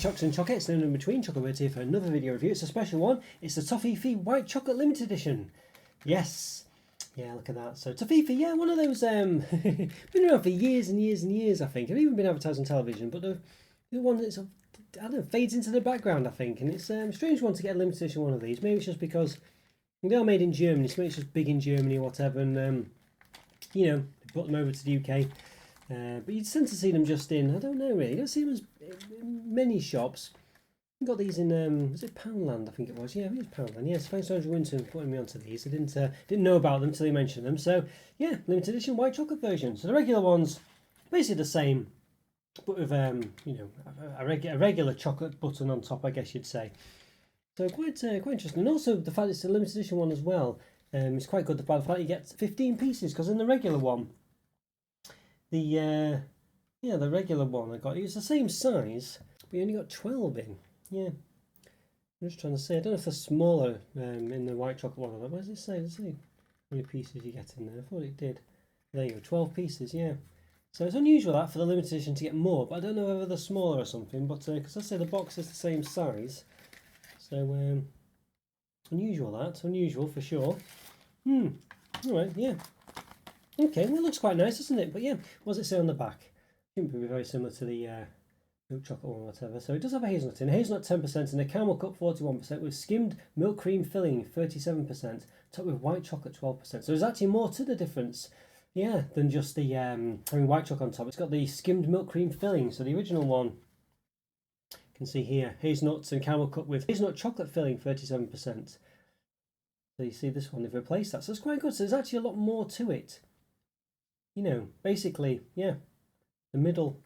Chocs and Chocolates, and in between, Roberto here for another video review. It's a special one. It's the Toffifee White Chocolate Limited Edition. Yes. Yeah, look at that. So Toffifee, yeah, one of those, been around for years and years and years, I think. I've even been advertised on television, but the one that's, I don't know, fades into the background, I think. And it's a strange one to get a limited edition one of these. Maybe it's just because they are made in Germany, so maybe it's just big in Germany or whatever, and, you know, they brought them over to the UK. But you tend to see them just in, I don't know really, you don't see them as in many shops. I got these in, was it Poundland, I think it was? Yeah, I think it was Poundland. Yes, thanks to Andrew Winton for putting me onto these. I didn't know about them until he mentioned them. So, yeah, limited edition white chocolate version. So the regular one's basically the same, but with, you know, a regular chocolate button on top, I guess you'd say. So quite interesting. And also the fact it's a limited edition one as well, is quite good. The fact you get 15 pieces, because in the regular one, the regular one I got, it's the same size, but you only got 12 in. Yeah, I'm just trying to say, I don't know if they're smaller in the white chocolate one. What does it say? Let's see how many pieces you get in there. I thought it did. There you go, 12 pieces, yeah. So it's unusual that for the limited edition to get more, but I don't know whether they're smaller or something, but because I say the box is the same size, so unusual for sure. Alright, yeah. Okay, well it looks quite nice, doesn't it? But yeah, what does it say on the back? I think it would be very similar to the milk chocolate one or whatever. So it does have a hazelnut in. Hazelnut 10% and a caramel cup 41% with skimmed milk cream filling 37%, topped with white chocolate 12%. So there's actually more to the difference, yeah, than just the having white chocolate on top. It's got the skimmed milk cream filling. So the original one, you can see here, hazelnuts and caramel cup with hazelnut chocolate filling 37%. So you see this one, they've replaced that. So it's quite good. So there's actually a lot more to it. You know, basically, yeah, the middle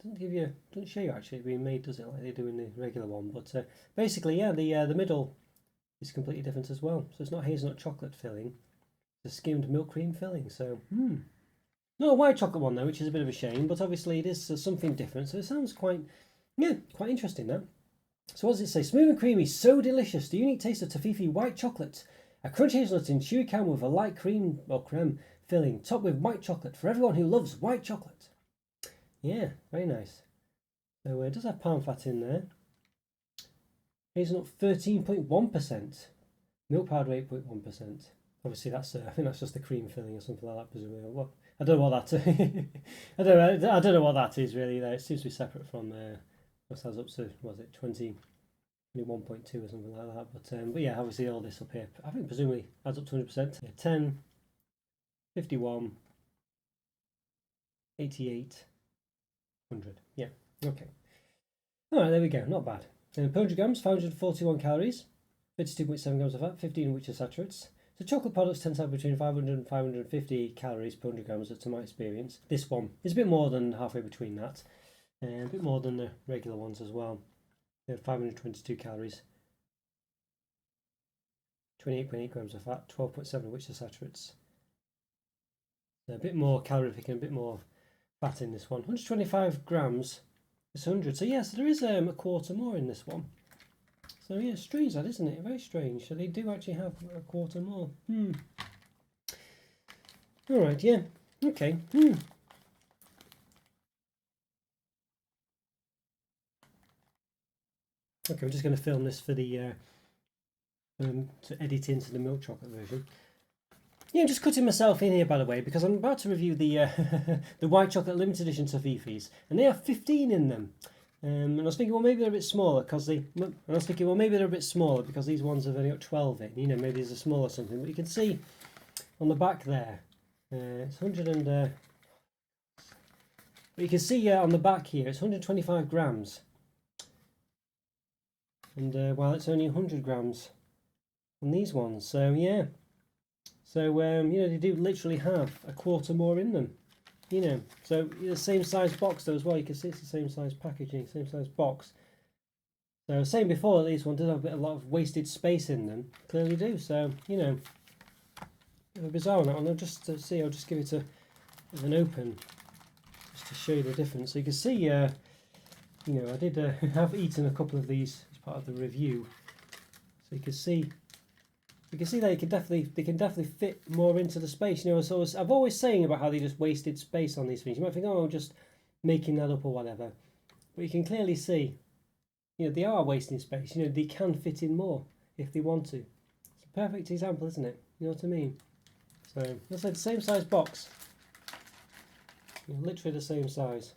doesn't show you actually being made, does it, like they do in the regular one? But basically, yeah, the middle is completely different as well. So it's not hazelnut chocolate filling, it's a skimmed milk cream filling. So, not a white chocolate one though, which is a bit of a shame. But obviously, it is something different. So it sounds quite interesting now. So what does it say? Smooth and creamy, so delicious. The unique taste of Toffifee white chocolate, a crunchy hazelnut and chewy caramel with a light cream or creme filling, topped with white chocolate for everyone who loves white chocolate. Yeah, very nice. So it does have palm fat in there. Hazelnut 13.1%. Milk powder 8.1%. Obviously that's I think that's just the cream filling or something like that, presumably. What, I don't know what that I don't know what that is really there. It seems to be separate from what adds up to, was it 21.2 or something like that. But yeah, obviously all this up here, I think presumably adds up to 100%. Yeah, 10, 51, 88, 100. Yeah, okay. Alright, there we go, not bad. Per 100 grams, 541 calories, 52.7 grams of fat, 15 of which are saturates. So chocolate products tend to have between 500 and 550 calories per 100 grams, to my experience. This one is a bit more than halfway between that, and a bit more than the regular ones as well. They have 522 calories, 28.8 grams of fat, 12.7 of which are saturates. So a bit more calorific and a bit more fat in this one. 125 grams, it's 100. So yes, there is a quarter more in this one. So yeah, strange that, isn't it? Very strange. So they do actually have a quarter more. Alright, yeah. Okay. Okay, we're just going to film this for the to edit into the milk chocolate version. Yeah, I'm just cutting myself in here, by the way, because I'm about to review the the white chocolate limited edition Toffifees, and they have 15 in them. And I was thinking, well, maybe they're a bit smaller because these ones have only got 12 in. You know, maybe there's a smaller something. But you can see on the back there, it's 100 and. But you can see on the back here, it's 125 grams, and while it's only 100 grams on these ones. So yeah. So, you know, they do literally have a quarter more in them, you know. So, the same size box though as well. You can see it's the same size packaging, same size box. So, I was saying before that these ones did have a lot of wasted space in them. Clearly do. So, you know, a bit of a bizarre on that one. I'll just see, I'll just give it an open just to show you the difference. So, you can see, you know, I did have eaten a couple of these as part of the review. So, you can see. You can see that they can definitely fit more into the space. You know, so I've always saying about how they just wasted space on these things. You might think, oh, I'm just making that up or whatever, but you can clearly see they are wasting space. They can fit in more if they want to. It's a perfect example, isn't it? You know what I mean? So let's say the same size box. Literally the same size.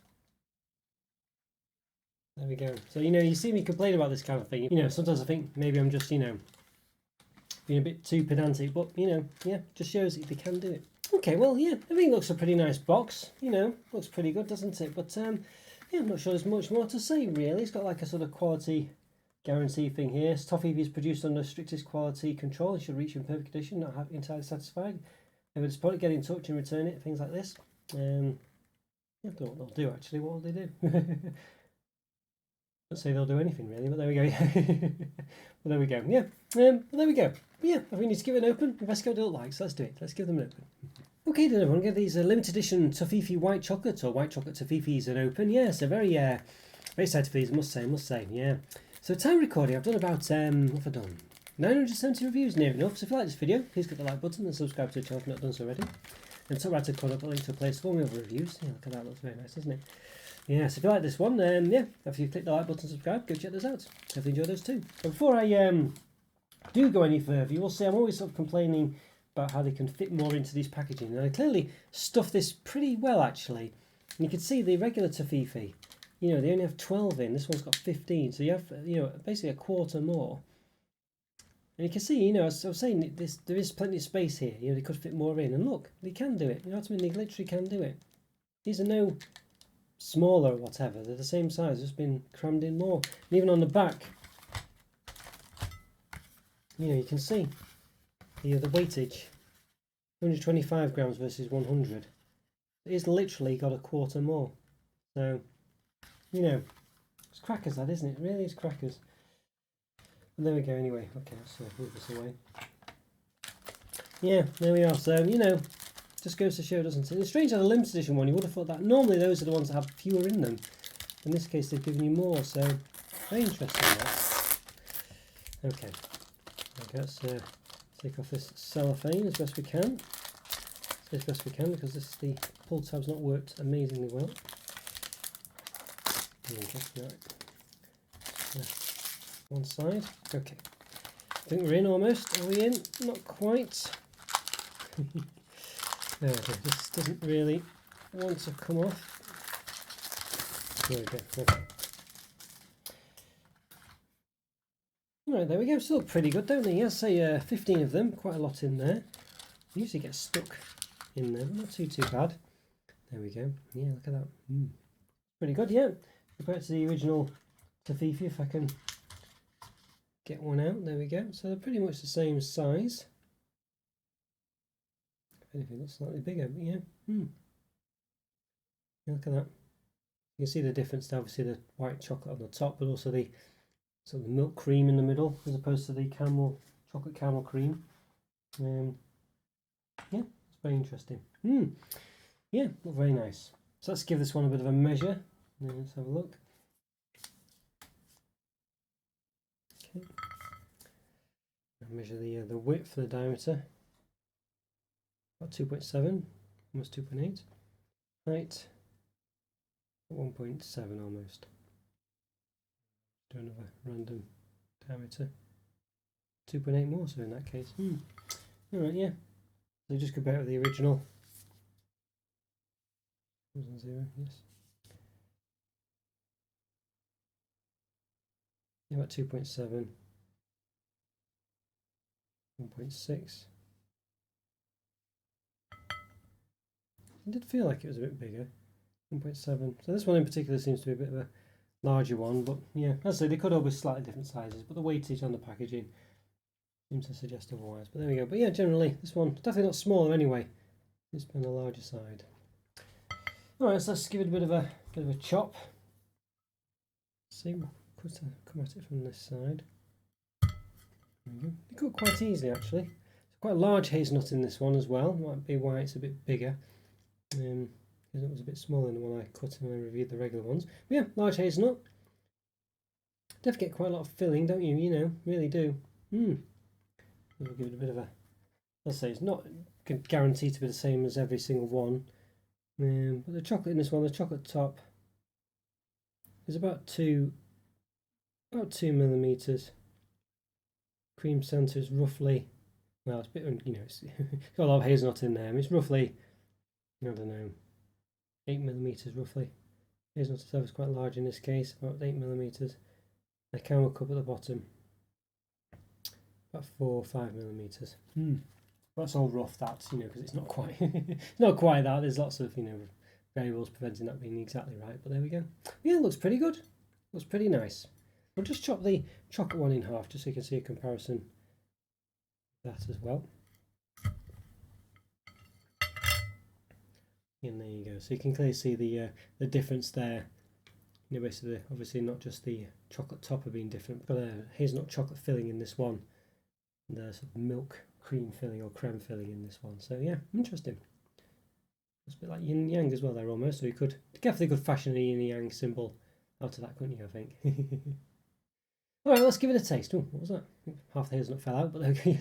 There we go. So you see me complain about this kind of thing. Sometimes I think maybe I'm just being a bit too pedantic, but yeah, just shows that they can do it. Okay, well, yeah, I think it looks a pretty nice box. Looks pretty good, doesn't it? But yeah, I'm not sure there's much more to say really. It's got like a sort of quality guarantee thing here. Toffee is produced under strictest quality control. It should reach in perfect condition, not have entirely satisfied. If it's product, get in touch and return it. Things like this. I don't know what they'll do actually. What will they do? Don't say they'll do anything really, but there we go. Well, there we go. Yeah. Well, there we go. But yeah, I think we need to give it an open. Investigate what it looks like. So let's do it. Let's give them an open. Okay, then everyone, give these limited edition Toffifee White Chocolate or White Chocolate Toffifees an open. Yeah, so very excited for these. Must say. Yeah. So time recording, I've done about what have I done? 970 reviews, near enough. So if you like this video, please click the like button and subscribe to the channel if you've not done so already. And top right corner, I've got a link to a place for me other reviews. Yeah, look at that. Looks very nice, doesn't it? Yeah, so if you like this one, yeah, if you click the like button, subscribe, go check those out. Hopefully enjoy those too. But before I do go any further, you will see I'm always sort of complaining about how they can fit more into these packaging. And I clearly stuffed this pretty well actually. And you can see the regular Toffifee, they only have 12 in. This one's got 15, so you have basically a quarter more. And you can see, as I was saying, there is plenty of space here. They could fit more in. And look, they can do it. You know what I mean? They literally can do it. These are no smaller or whatever, they're the same size, just been crammed in more. And even on the back, you can see the weightage, 125 grams versus 100. It is literally got a quarter more. So, it's crackers that, isn't it? It really is crackers. And there we go anyway. Okay, let's move this away. Yeah, there we are. So, just goes to show, doesn't it? It's strange that a limited edition one, you would have thought that normally those are the ones that have fewer in them. In this case, they've given you more, so very interesting. That. Okay, let's take off this cellophane as best we can. As best we can, because the pull tab's not worked amazingly well. There we go. Right. One side. Okay. I think we're in almost. Are we in? Not quite. There we go. This doesn't really want to come off. There we go. Okay. Right, there we go. Still pretty good, don't they? Yes, say 15 of them. Quite a lot in there. Usually get stuck in there, but not too bad. There we go. Yeah, look at that. Pretty good, yeah. Compared to the original Toffifee, if I can get one out. There we go. So they're pretty much the same size. If anything, looks slightly bigger, but yeah. Yeah, look at that. You can see the difference, obviously the white chocolate on the top, but also the sort of milk cream in the middle, as opposed to the chocolate caramel cream. Yeah, it's very interesting. Yeah, look very nice. So let's give this one a bit of a measure. Let's have a look. Okay. I'll measure the width for the diameter. About 2.7, almost 2.8. Height, 1.7 almost. Do another random diameter. 2.8 more, so in that case. Alright, yeah. So just compare it with the original. 0, yes. Yeah, about 2.7. 1.6. It did feel like it was a bit bigger. 1.7. So this one in particular seems to be a bit of a larger one, but yeah, as I say, they could all be slightly different sizes, but the weightage on the packaging seems to suggest otherwise. But there we go. But yeah, generally this one definitely not smaller anyway. It's been on the larger side. Alright, so let's give it a bit of a chop. See, we'll come at it from this side. There we go. They cut quite easily actually. It's quite a large hazelnut in this one as well. Might be why it's a bit bigger. Because it was a bit smaller than the one I cut when I reviewed the regular ones. But yeah, large hazelnut. Definitely get quite a lot of filling, don't you? Really do. We'll give it a bit of a. Let's say it's not guaranteed to be the same as every single one. But the chocolate in this one, the chocolate top, is about 2 about 2mm. Cream centre is roughly, well, it's a bit, you know, it's got a lot of hazelnut in there. I mean, it's roughly, I don't know, 8mm roughly. Hazelnut itself is quite large in this case, about 8mm. The camel cup at the bottom, about 4 or 5mm. That's all rough, that's, you know, because it's not quite, not quite that. There's lots of, you know, variables preventing that being exactly right. But there we go. Yeah, it looks pretty good. Looks pretty nice. We'll just chop the chocolate one in half just so you can see a comparison of that as well. And there you go. So you can clearly see the difference there. You know, basically, obviously not just the chocolate topper being different, but hazelnut chocolate filling in this one, and the sort of milk cream filling or creme filling in this one. So yeah, interesting. It's a bit like yin and yang as well there almost. So you could definitely fashion a yin and yang symbol out of that, couldn't you? I think. All right, let's give it a taste. Oh, what was that? Half the hazelnut fell out, but okay.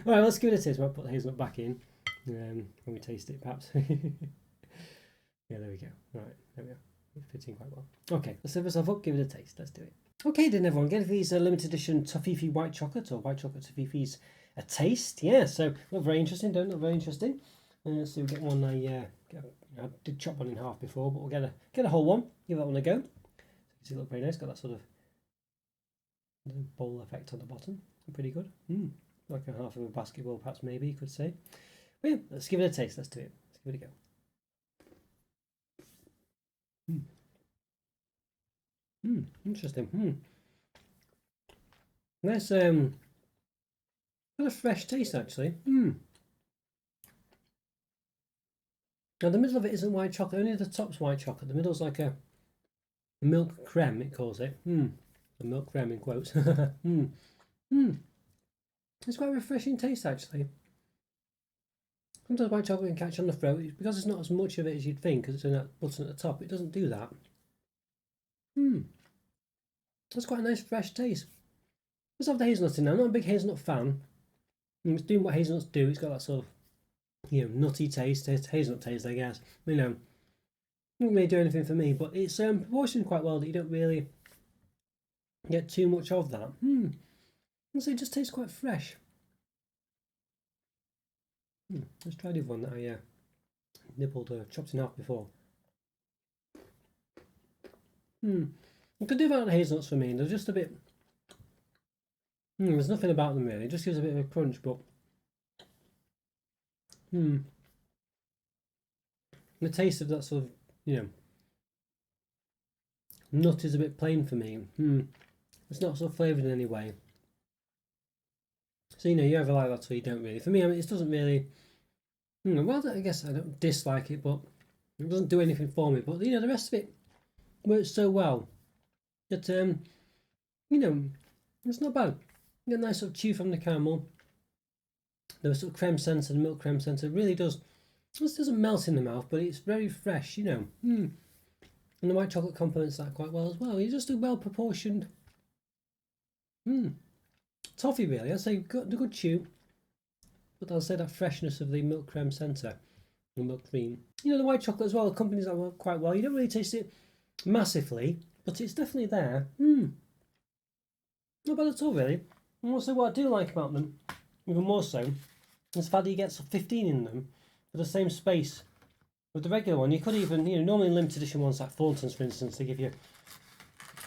All right, let's give it a taste. I'll put the hazelnut back in when we taste it, perhaps. Yeah, there we go. All right, there we go. It fits in quite well. Okay, let's set ourselves up, give it a taste. Let's do it. Okay, then everyone, get these limited edition Toffifee white chocolate or white chocolate Toffifees a taste. Yeah, so look very interesting, don't look very interesting. So we'll get one. I did chop one in half before, but we'll get a whole one. Give that one a go. So you can see it look very nice. Got that sort of bowl effect on the bottom. Pretty good. Like a half of a basketball, perhaps, maybe you could say. But yeah, let's give it a taste. Let's do it. Let's give it a go. Interesting. Nice, got a fresh taste actually. Now the middle of it isn't white chocolate, only the top's white chocolate. The middle's like a milk creme, it calls it. A milk creme in quotes. It's quite a refreshing taste actually. Sometimes white chocolate can catch on the throat because there's not as much of it as you'd think because it's in that button at the top. It doesn't do that. That's quite a nice fresh taste. Let's have the hazelnut in now. I'm not a big hazelnut fan. It's doing what hazelnuts do. It's got that sort of, you know, nutty taste, hazelnut taste, I guess. You know, doesn't really do anything for me, but it's proportioned quite well that you don't really get too much of that. So it just tastes quite fresh. Let's try the other one that I nibbled, chopped in half before. You could do that on hazelnuts for me. They're just a bit. There's nothing about them really. It just gives a bit of a crunch, but the taste of that sort of, you know, nut is a bit plain for me. It's not sort of flavoured in any way. So you know, you either like that or you don't really. For me, I mean, it doesn't really. Well, I guess I don't dislike it, but it doesn't do anything for me. But you know, the rest of it works so well that you know, it's not bad. You get a nice sort of chew from the caramel. The sort of creme centre, the milk creme centre, really does. This doesn't melt in the mouth, but it's very fresh, you know. And the white chocolate complements that quite well as well. It's just a well proportioned toffee, really. I'd say the good chew, but I'll say that freshness of the milk creme centre, the milk cream. You know, the white chocolate as well accompanies that quite well. You don't really taste it massively, but it's definitely there. Not bad at all, really. And also, what I do like about them, even more so, is the fact that you get 15 in them for the same space with the regular one. You could even, you know, normally limited edition ones like Thornton's, for instance, they give you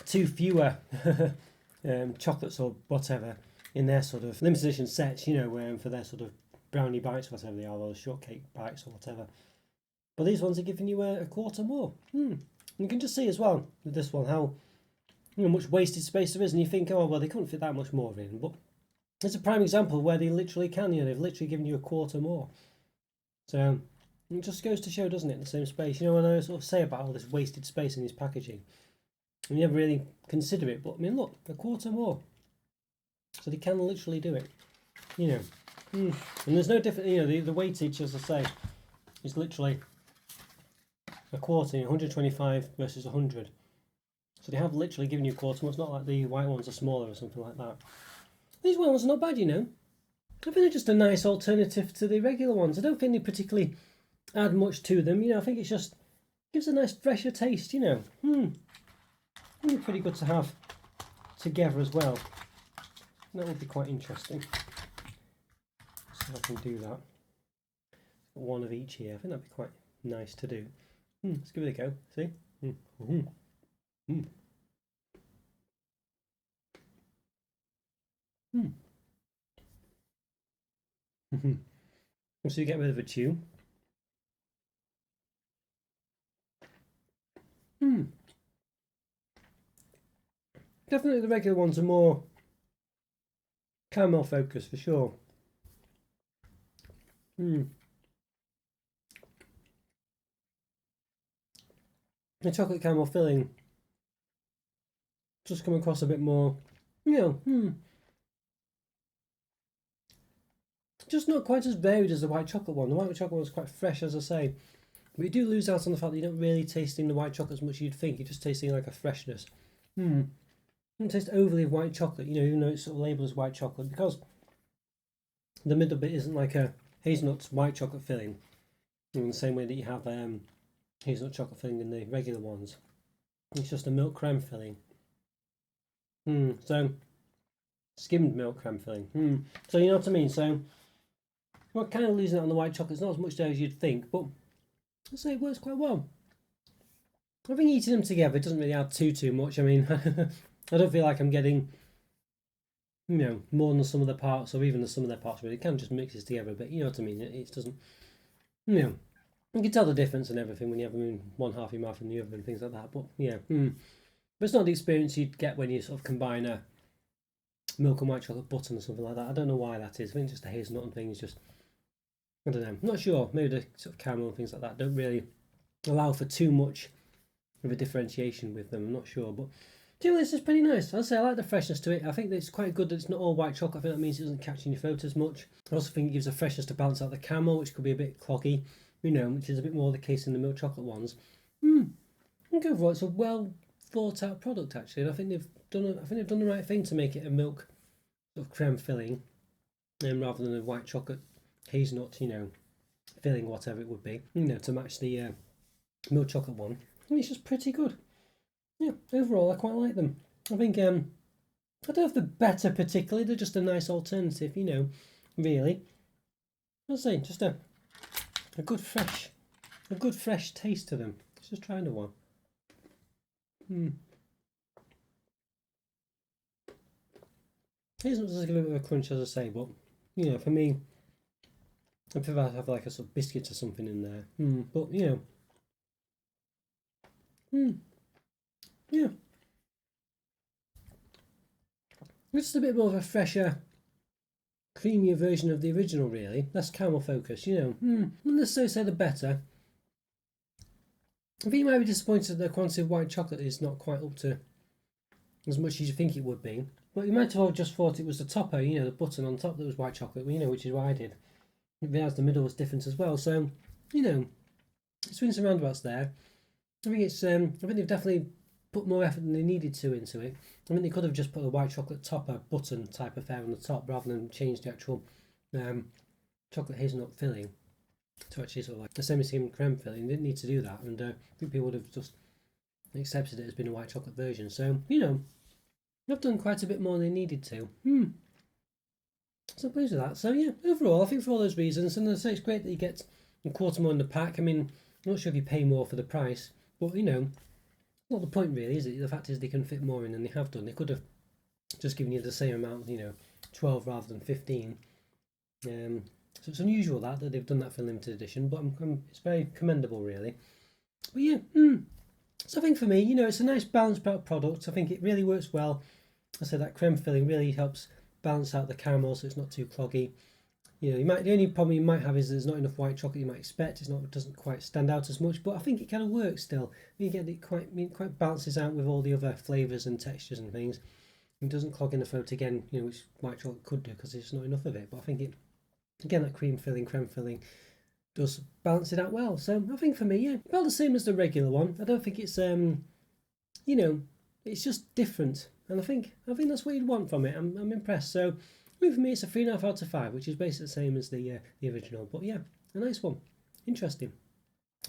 2 fewer chocolates or whatever in their sort of limited edition sets, you know, for their sort of brownie bites, whatever they are, or shortcake bites or whatever. But these ones are giving you a quarter more. You can just see as well with this one how, you know, much wasted space there is, and you think, oh well, they couldn't fit that much more in, but it's a prime example where they literally can. You know, they've literally given you a quarter more. So it just goes to show, doesn't it, the same space. You know, when I sort of say about all this wasted space in this packaging, and you never really consider it, but I mean, look, a quarter more. So they can literally do it. You know, and there's no different. You know, the weightage, as I say, is literally a quarter, 125 versus 100. So they have literally given you a quarter. It's not like the white ones are smaller or something like that. These white ones are not bad, you know. I think they're just a nice alternative to the regular ones. I don't think they particularly add much to them. You know, I think it just gives a nice fresher taste, you know. Really pretty good to have together as well. That would be quite interesting. So I can do that. One of each here. I think that'd be quite nice to do. Let's give it a go. See? So you get rid of a chew. Definitely the regular ones are more caramel focused for sure. The chocolate caramel filling just come across a bit more, just not quite as varied as the white chocolate one. The white chocolate one's quite fresh, as I say. But you do lose out on the fact that you're not really tasting the white chocolate as much as you'd think. You're just tasting like a freshness. You don't taste overly white chocolate, even though it's sort of labelled as white chocolate, because the middle bit isn't like a hazelnut white chocolate filling in the same way that you have hazelnut chocolate filling in the regular ones. It's just a milk creme filling. So skimmed milk creme filling. So you know what I mean? So we're kind of losing out on the white chocolate. It's not as much there as you'd think, but I'd say it works quite well. I think eating them together doesn't really add too much. I mean, I don't feel like I'm getting, more than some of the parts, or even the sum of their parts. Really, it kind of just mixes together a bit. You know what I mean? It doesn't, you can tell the difference and everything when you have them in one half of your mouth and the other and things like that. But yeah, but it's not the experience you'd get when you sort of combine a milk and white chocolate button or something like that. I don't know why that is. I think just the hazelnut and things just, I don't know. I'm not sure. Maybe the sort of caramel and things like that don't really allow for too much of a differentiation with them. I'm not sure, but this is pretty nice. I'll say I like the freshness to it. I think that it's quite good that it's not all white chocolate. I think that means it doesn't catch in your throat as much. I also think it gives a freshness to balance out the caramel, which could be a bit cloggy, which is a bit more the case in the milk chocolate ones. I think overall it's a well thought out product actually, and I think they've done the right thing to make it a milk sort of creme filling, rather than a white chocolate hazelnut, filling, whatever it would be, to match the milk chocolate one. And it's just pretty good. Yeah, overall I quite like them. I think I don't have the better particularly, they're just a nice alternative, really. I'll say just a good fresh taste to them. Let's just try another one. Hazelnut does give a bit of a crunch, as I say, but for me, I prefer to have like a sort of biscuit or something in there. But yeah. It's just a bit more of a fresher, creamier version of the original, really. Less caramel focused, Wouldn't necessarily say the better. I think you might be disappointed that the quantity of white chocolate is not quite up to as much as you think it would be. But you might have just thought it was the topper, the button on top that was white chocolate, which is what I did. It realised the middle was different as well. So, swings and roundabouts there. I think they've definitely put more effort than they needed to into it. I mean, they could have just put a white chocolate topper button type affair on the top rather than change the actual chocolate hazelnut filling to actually sort of like a semi-skim creme filling. They didn't need to do that, and I think people would have just accepted it as being a white chocolate version. So, they've done quite a bit more than they needed to. So I'm pleased with that. So yeah, overall, I think for all those reasons, and I say it's great that you get a quarter more in the pack. I mean, I'm not sure if you pay more for the price, but not the point really, is it? The fact is they can fit more in than they have done. They could have just given you the same amount, 12 rather than 15. So it's unusual that they've done that for limited edition, but it's very commendable really. But yeah, so I think for me, it's a nice balanced product. I think it really works well. I said that creme filling really helps balance out the caramel, so it's not too cloggy. The only problem you might have is there's not enough white chocolate you might expect. It doesn't quite stand out as much, but I think it kind of works still. You get it quite balances out with all the other flavours and textures and things. It doesn't clog in the throat again, which white chocolate could do because there's not enough of it. But I think that creme filling does balance it out well. So I think for me, yeah, about the same as the regular one. I don't think it's it's just different, and I think that's what you'd want from it. I'm impressed. So for me, it's a 3.5 out of 5, which is basically the same as the original. But yeah, a nice one, interesting.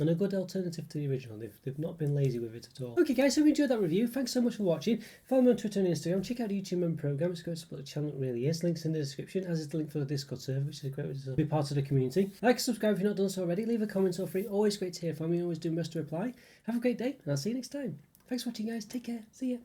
and a good alternative to the original. They've not been lazy with it at all. Okay guys, so if you enjoyed that review, thanks so much for watching. Follow me on Twitter and Instagram. Check out the YouTube member program. It's great to support the channel, it really is. Links in the description, as is the link for the Discord server, which is a great way to be part of the community. Like and subscribe if you've not done so already. Leave a comment or free. Always great to hear from you. Always do my best to reply. Have a great day, and I'll see you next time. Thanks for watching guys. Take care. See ya.